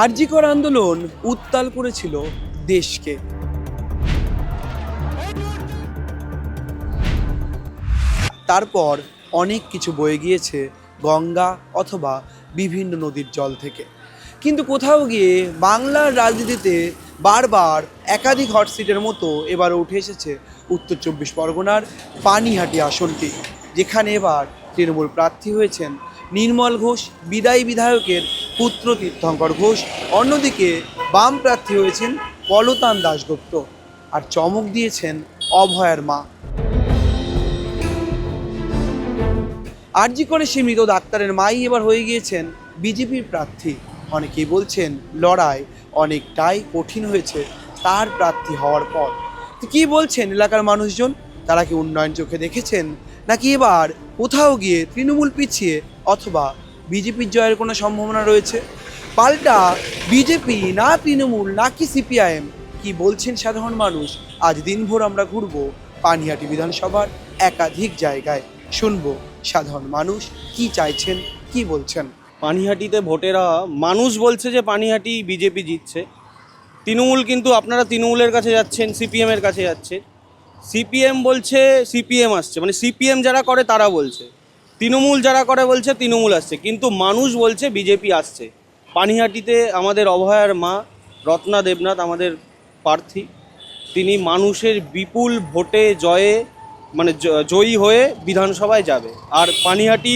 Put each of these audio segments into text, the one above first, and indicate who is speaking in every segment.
Speaker 1: আরজি কর আন্দোলন উত্তাল করেছিল দেশকে। তারপর অনেক কিছু বয়ে গিয়েছে গঙ্গা অথবা বিভিন্ন নদীর জল থেকে, কিন্তু কোথাও গিয়ে বাংলার রাজনীতিতে বারবার একাধিক হটসিটের মতো এবার উঠে এসেছে উত্তর চব্বিশ পরগনার পানিহাটি আসনটি, যেখানে এবার তৃণমূল প্রার্থী হয়েছেন নির্মল ঘোষ, বিদায়ী বিধায়কের পুত্র তীর্থঙ্কর ঘোষ। অন্যদিকে বাম প্রার্থী হয়েছেন পলতান দাশগুপ্ত, আর চমক দিয়েছেন অভয়ার মা। আরজি করে সে মৃত ডাক্তারের মাই এবার হয়ে গিয়েছেন বিজেপির প্রার্থী। অনেকেই বলছেন লড়াই অনেকটাই কঠিন হয়েছে তার প্রার্থী হওয়ার পর। তো কী বলছেন এলাকার মানুষজন? তারা কি উন্নয়ন চোখে দেখেছেন, নাকি এবার কোথাও গিয়ে তৃণমূল পিছিয়ে অথবা বিজেপির জয়ের কোনো সম্ভাবনা রয়েছে? পাল্টা বিজেপি না তৃণমূল নাকি সিপিআইএম, কি বলছেন সাধারণ মানুষ? আজ দিনভর আমরা ঘুরবো পানিহাটি বিধানসভার একাধিক জায়গায়, শুনবো সাধারণ মানুষ কি চাইছেন, কি বলছেন।
Speaker 2: পানিহাটিতে ভোটেরা মানুষ বলছে যে পানিহাটি বিজেপি জিতছে। তৃণমূল, কিন্তু আপনারা তৃণমূলের কাছে যাচ্ছেন, সিপিএমের কাছে যাচ্ছে। সিপিএম বলছে সিপিএম আসছে, মানে সিপিএম যারা করে তারা বলছে, তৃণমূল যারা করে বলছে তৃণমূল আসছে, কিন্তু মানুষ বলছে বিজেপি আসছে। পানিহাটিতে আমাদের অভয়ার মা রত্না দেবনাথ আমাদের প্রার্থী, তিনি মানুষের বিপুল ভোটে জয়ী হয়ে বিধানসভায় যাবে। আর পানিহাটি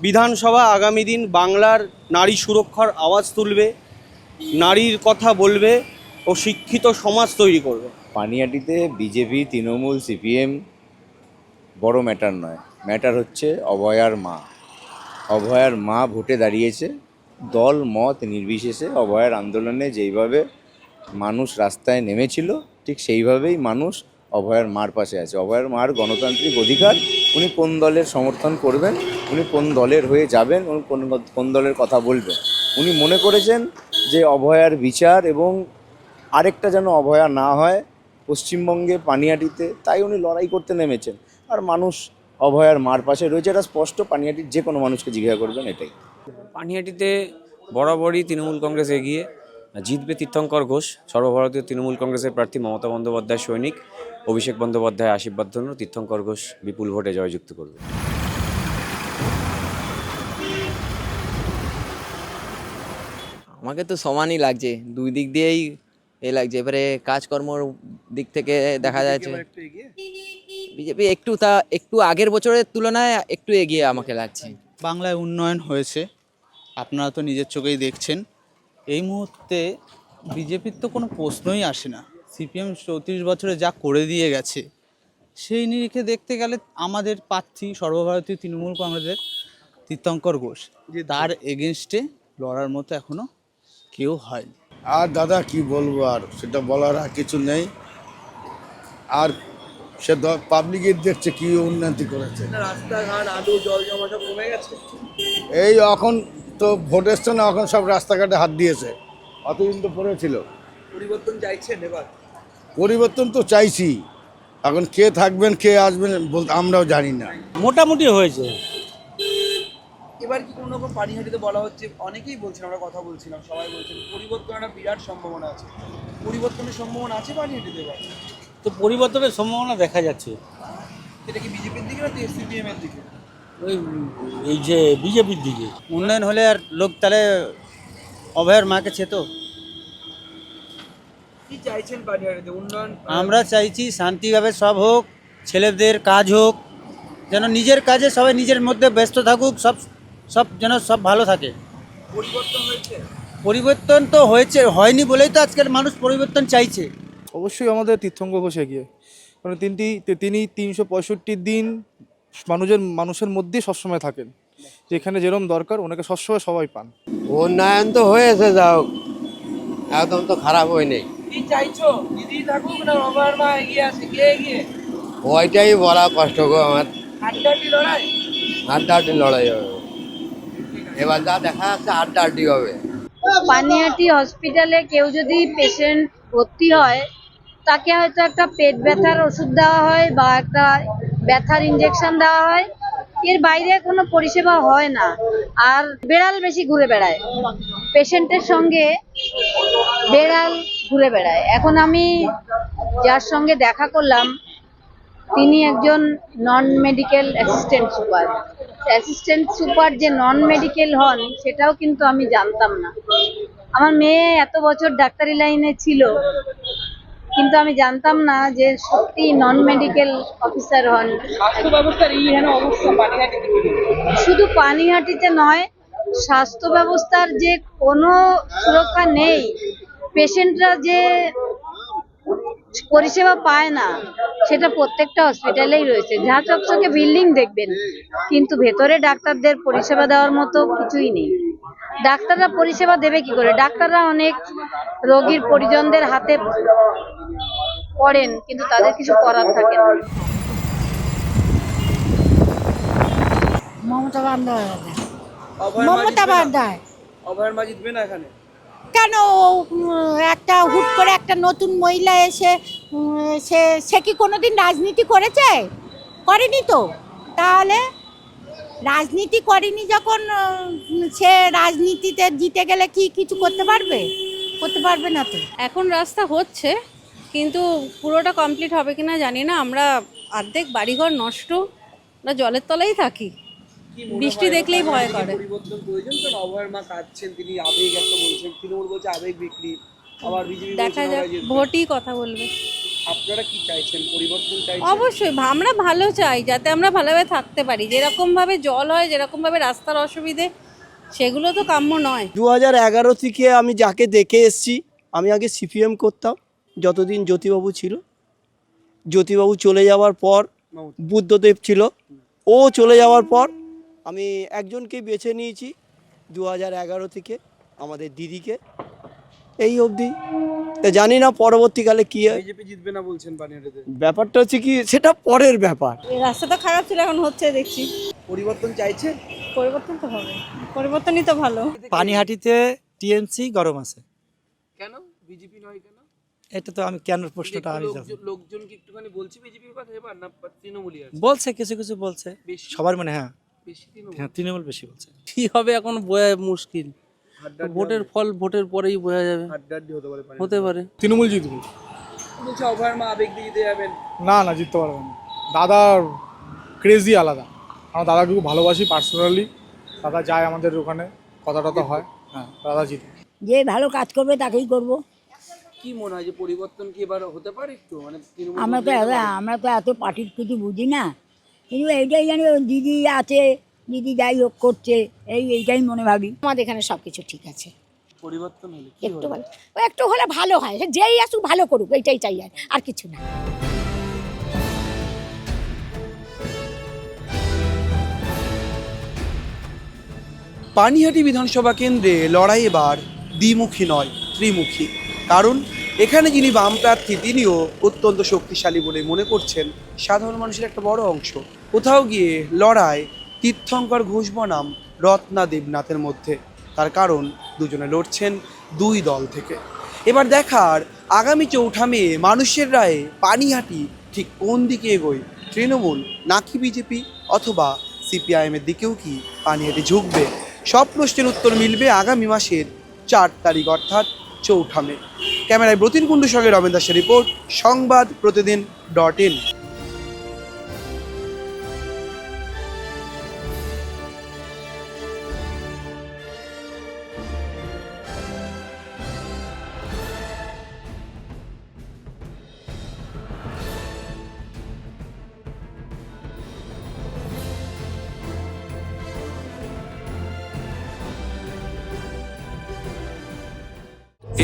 Speaker 2: বিধানসভা আগামী দিন বাংলার নারী সুরক্ষার আওয়াজ তুলবে, নারীর কথা বলবে ও শিক্ষিত সমাজ তৈরি করবে।
Speaker 3: পানিহাটিতে বিজেপি, তৃণমূল, সিপিএম বড় ম্যাটার নয়, ম্যাটার হচ্ছে অভয়ার মা। অভয়ার মা ভোটে দাঁড়িয়েছে। দল মত নির্বিশেষে অভয়ার আন্দোলনে যেইভাবে মানুষ রাস্তায় নেমেছিল, ঠিক সেইভাবেই মানুষ অভয়ার মার পাশে আছে। অভয়ার মার গণতান্ত্রিক অধিকার, উনি কোন দলের সমর্থন করবেন, উনি কোন দলের হয়ে যাবেন, উনি কোন দলের কথা বলবেন। উনি মনে করেছেন যে অভয়ার বিচার এবং আরেকটা যেন অভয়া না হয় পশ্চিমবঙ্গে পানিহাটিতে, তাই উনি লড়াই করতে নেমেছেন। আর মানুষ অভয়ার মার পাশে রয়েছে, এটা স্পষ্ট। পানিহাটির যে কোনো মানুষকে জিজ্ঞাসা করবেন এটাই।
Speaker 4: পানিহাটিতে বরাবরই তৃণমূল কংগ্রেস এগিয়ে, জিতবে তীর্থঙ্কর ঘোষ। সর্বভারতীয় তৃণমূল কংগ্রেসের প্রার্থী মমতা বন্দ্যোপাধ্যায় সৈনিক, অভিষেক বন্দ্যোপাধ্যায় আশীর্বাদ ধন্য তীর্থঙ্কর ঘোষ বিপুল ভোটে জয়যুক্ত করবে।
Speaker 5: আমাকে তো সমানই লাগছে, দুই দিক দিয়েই লাগছে। এবারে কাজকর্মর দিক থেকে দেখা যাচ্ছে বিজেপি একটু আগের বছরের তুলনায় একটু এগিয়ে আমাকে লাগছে।
Speaker 6: বাংলায় উন্নয়ন হয়েছে, আপনারা তো নিজের চোখেই দেখছেন। এই মুহূর্তে বিজেপির তো কোনো প্রশ্নই আসে না। সিপিএম 34 বছরে যা করে দিয়ে গেছে, সেই নিরিখে দেখতে গেলে আমাদের প্রার্থী সর্বভারতীয় তৃণমূল কংগ্রেসের তীর্থঙ্কর ঘোষ, তার এগেনস্টে লড়ার মতো এখনো কেউ হয়নি।
Speaker 7: আর দাদা কি বলবো, আর সেটা বলার আর কিছু নেই। আর সে পাবলিকের দেখছে কি উন্নতি করেছে।
Speaker 1: রাস্তাঘাট আলু জল জমা সব কমে গেছে।
Speaker 7: এই এখন তো ভোট এসছে না, এখন সব রাস্তাঘাটে হাত দিয়েছে, অতদিন তো পড়েছিল।
Speaker 1: পরিবর্তন চাইছেন এবার?
Speaker 7: পরিবর্তন তো চাইছি, এখন কে থাকবেন কে আসবেন বলতে আমরাও জানি না।
Speaker 2: মোটামুটি হয়েছে।
Speaker 1: এবার কি কোনো রকম পানিহাটিতে বলা হচ্ছে, অনেকেই বলছেন, আমরা কথা বলছিলাম, সবাই বলছেন পরিবর্তনের একটা বিরাট সম্ভাবনা আছে। পরিবর্তনের সম্ভাবনা আছে পানিহাটিতে এবার?
Speaker 2: তো পরিবর্তনের সম্ভাবনা দেখা যাচ্ছে।
Speaker 1: এটা কি বিজেপির দিকে না সিপিএম এর দিকে?
Speaker 2: এই যে বিজেপির দিকে
Speaker 6: উন্নয়ন হলে আর লোক তাহলে অভয়ের মাকে চেত।
Speaker 1: কি চাইছেন পানিহাটিতে উন্নয়ন?
Speaker 6: আমরা চাইছি শান্তিভাবে সব হোক, ছেলেদের কাজ হোক, যেন নিজের কাজে সবাই নিজের মধ্যে ব্যস্ত থাকুক, সব যেন সব ভালো থাকে।
Speaker 1: পরিবর্তন হয়েছে?
Speaker 6: পরিবর্তন তো হয়নি বলেই তো আজকের মানুষ পরিবর্তন চাইছে।
Speaker 8: অবশ্যই আমাদের তীর্থঙ্কর ঘোষ এগিয়ে, কারণ তিনি 365 দিন মানুষের মধ্যে সবসময় থাকেন। যেখানে যেরকম দরকার ওনাকে সবসময় সবাই পান।
Speaker 9: উন্নয়ন তো হয়েছে, যাও একদম তো খারাপ হয়নি।
Speaker 1: কি চাইছো, দিদি থাকুক না আমার মা এগিয়ে আসে? কে এগিয়ে?
Speaker 9: ওইটাই বলা কষ্ট গো আমার।
Speaker 1: হাড্ডাহাড্ডি লড়াই?
Speaker 9: হাড্ডাহাড্ডি লড়াই হবে এবার, যা দেখা যাচ্ছে হাড্ডাহাড্ডি হবে।
Speaker 10: পানিহাটি হসপিটালে কেউ যদি পেশেন্ট ভর্তি হয়, তাকে হয়তো একটা পেট ব্যথার ওষুধ দেওয়া হয় বা একটা ব্যথার ইনজেকশন দেওয়া হয়, এর বাইরে কোনো পরিষেবা হয় না। আর বেড়াল বেশি ঘুরে বেড়ায়, পেশেন্টের সঙ্গে বেড়াল ঘুরে বেড়ায়। এখন আমি যার সঙ্গে দেখা করলাম তিনি একজন নন মেডিকেল অ্যাসিস্ট্যান্ট সুপার যে নন মেডিকেল হন সেটাও কিন্তু আমি জানতাম না। আমার মেয়ে এত বছর ডাক্তারি লাইনে ছিল, কিন্তু আমি জানতাম না যে সত্যি নন মেডিকেল অফিসার হন। শুধু পানিহাটিতে নয়, স্বাস্থ্য ব্যবস্থার যে কোনো সুরক্ষা নেই, পেশেন্টরা যে পরিষেবা পায় না সেটা প্রত্যেকটা হসপিটালেই রয়েছে। যা চকচকে বিল্ডিং দেখবেন, কিন্তু ভেতরে ডাক্তারদের পরিষেবা দেওয়ার মতো কিছুই নেই। ডাক্তাররা পরিষেবা দেবে কি করে? ডাক্তাররা অনেক রোগীর পরিজনদের হাতে পড়েন, কিন্তু তাদের কিছু করার থাকে না।
Speaker 11: মমতা বন্দ্যোপাধ্যায়।
Speaker 1: অভয়ের মা
Speaker 11: মমতা
Speaker 1: জিতবে না?
Speaker 11: বন্দ্যোপাধ্যায়।
Speaker 1: অভয়ের মা জিতবে না এখানে?
Speaker 11: কেন একটা হুট করে একটা নতুন মহিলা এসে সে কি কোনোদিন রাজনীতি করেছে? করেনি তো। তাহলে রাজনীতি করেনি যখন সে রাজনীতিতে জিতে গেলে কি কিছু করতে পারবে? করতে পারবে না তো।
Speaker 12: এখন রাস্তা হচ্ছে, কিন্তু পুরোটা কমপ্লিট হবে কিনা জানি না। আমরা অর্ধেক বাড়িঘর নষ্ট, আমরা জলের তলায় থাকি,
Speaker 1: কি মনে
Speaker 12: বৃষ্টি
Speaker 1: হয়
Speaker 12: দেখলেই ভয়
Speaker 1: পানিহাটিতে
Speaker 12: করে।
Speaker 1: পরিবর্তন প্রয়োজন, কারণ অভয়ের মা কাঁদছেন, তিনি আবেগ একটা বলছেন, তৃণমূল বলছে আবেগ বিক্রি, আবার বিজেপি
Speaker 12: দেখা যাক, ভোটই কথা বলবে।
Speaker 1: আপনারা কি চাইছেন? পরিবর্তন চাইছেন?
Speaker 12: অবশ্যই আমরা ভালো চাই, যাতে আমরা ভালোভাবে থাকতে পারি। যেরকমভাবে জল হয়, যেরকমভাবে রাস্তার অসুবিধে, সেগুলো তো কাম্য নয়।
Speaker 13: 2011 থেকে আমি যাকে দেখে এসছি, আমি আগে সিপিএম করতাম যতদিন জ্যোতিবাবু ছিল। জ্যোতিবাবু চলে যাওয়ার পর বুদ্ধদেব ছিল, ও চলে যাওয়ার পর আমি একজনকেই বেছে নিয়েছি 2011 থেকে, আমাদের দিদিকে, এই অবধি। জানি না পরবর্তীকালে কী হয়।
Speaker 1: বিজেপি জিতবে না বলছেন পানিহাটিতে?
Speaker 13: ব্যাপারটা হচ্ছে কি, সেটা পরের ব্যাপার।
Speaker 12: রাস্তাটা খারাপ ছিল, এখন হচ্ছে দেখছি।
Speaker 1: পরিবর্তন চাইছেন?
Speaker 12: পরিবর্তন তো হবে, পরিবর্তনই তো ভালো।
Speaker 14: পানিহাটিতে টিএমসি গরম আছে।
Speaker 1: কেন বিজেপি নয় কেন?
Speaker 14: এটা তো আমি কেন প্রশ্নটা আমি জানি।
Speaker 1: লোকজন কি একটুখানি বলছে বিজেপির কথা এবার, না তৃণমূলই আছে?
Speaker 14: বলছে কিছু কিছু বলছে,
Speaker 1: বেশি?
Speaker 14: সবার মনে হ্যাঁ
Speaker 1: বেশি তৃণমূল?
Speaker 14: হ্যাঁ তৃণমূল বেশি বলছে।
Speaker 6: কি হবে এখন বোঝা মুশকিল।
Speaker 1: হাড্ডাহাড্ডি
Speaker 6: ভোটের
Speaker 1: হবে?
Speaker 6: ফল ভোটের পরেই বোঝা যাবে।
Speaker 1: হাড্ডাহাড্ডি হতে পারে
Speaker 6: হতে পারে।
Speaker 8: তৃণমূল জিতবে।
Speaker 1: বলছে অভয়ের মা আবেগ দিয়ে জিতে যাবেন।
Speaker 8: না না, জিততে পারবে না। দাদার ক্রেজি আলাদা। আমার দাদাকে খুব ভালোবাসি পার্সোনালি। দাদা যায় আমাদের ওখানে, কথা টথা হয়। হ্যাঁ, দাদা জিতবে।
Speaker 11: যে ভালো কাজ করবে তাকেই করব।
Speaker 1: কি মনে হয় যে পরিবর্তন কি এবার হতে পারে একটু, মানে তৃণমূল
Speaker 11: আমরা তো এত পার্টির কিছু বুঝি না, কিন্তু এইটাই জানি দিদি আছে, দিদি যাই হোক করছে, এইটাই মনে ভাবি। আমাদের এখানে সব কিছু ঠিক আছে।
Speaker 1: পরিবর্তন হলে কি
Speaker 11: একটু
Speaker 1: হবে?
Speaker 11: একটু হলে ভালো হয়, যেই আসুক ভালো করুক, এইটাই চাই, আর কিছু না।
Speaker 1: পানিহাটি বিধানসভা কেন্দ্রে লড়াই এবার দ্বিমুখী নয়, ত্রিমুখী। কারণ এখানে যিনি বাম প্রার্থী তিনিও অত্যন্ত শক্তিশালী বলে মনে করছেন সাধারণ মানুষের একটা বড় অংশ। কোথাও গিয়ে লড়াই তীর্থঙ্কর ঘোষ বনাম রত্না দেবনাথের মধ্যে। তার কারণ দুজনে লড়ছেন দুই দল থেকে। এবার দেখার আগামী 4 মে মানুষের রায়ে পানিহাটি ঠিক কোন দিকে এগোয়, তৃণমূল নাকি বিজেপি, অথবা সিপিআইএমের দিকেও কি পানিহাটি ঝুঁকবে। সব প্রশ্নের উত্তর মিলবে আগামী মাসের 4 তারিখ, অর্থাৎ 4 মে। ক্যামেরায় ব্রতিন কুণ্ডুর সঙ্গে রমেন দাসের রিপোর্ট, সংবাদ প্রতিদিন.in।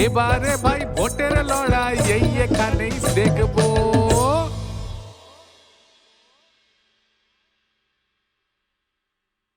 Speaker 15: এবারে ভাই ভোটের লড়াই এই এখানেই দেখবো।